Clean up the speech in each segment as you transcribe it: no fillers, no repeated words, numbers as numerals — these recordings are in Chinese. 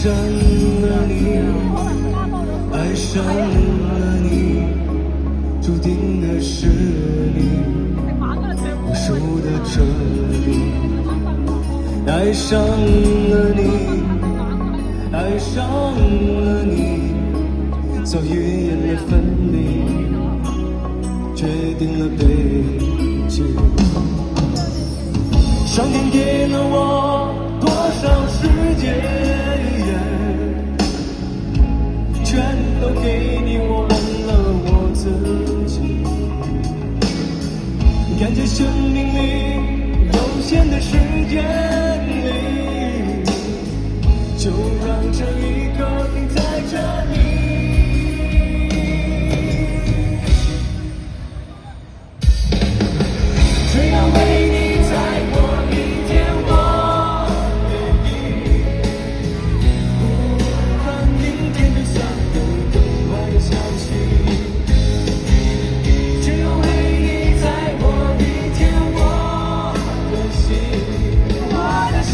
上了你，爱上了你，注定的是你，我输的彻底。爱上了你，爱上了你，早预言了分离，决定了背弃。上天给了我多少时间，全都给你，我忘了我自己。感觉生命里有限的时间里，就让这一刻停在这里。只要为你再过一天，我愿意。不管明天就算有更坏的消息，只要为你再过一天，我的心，我的心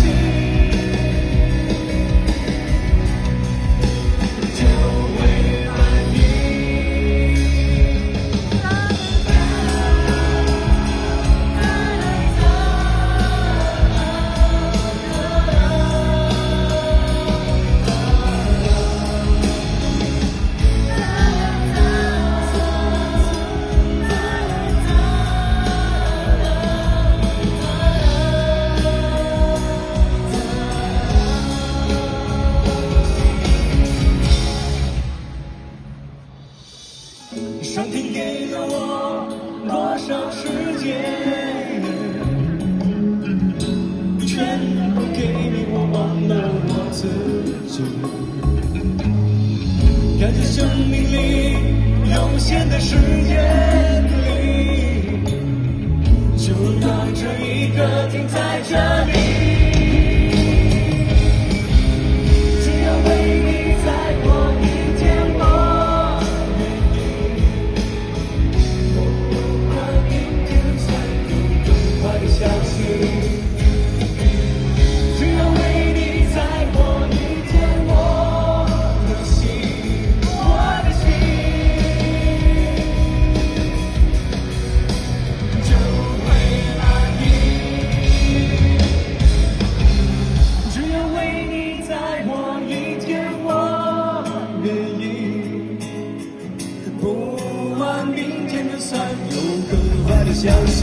就为了你。上天给了我多少时间，全都给你，我忘了我自己。感觉生命里有限的时间里，就让这一刻停在这里。只要为你再过一天，我愿意。不管明天算有更坏的消息，只要为你再过一天，我的心，我的心就为了你。只要为你再过一天，我愿意。不管明天就算有更坏的消息。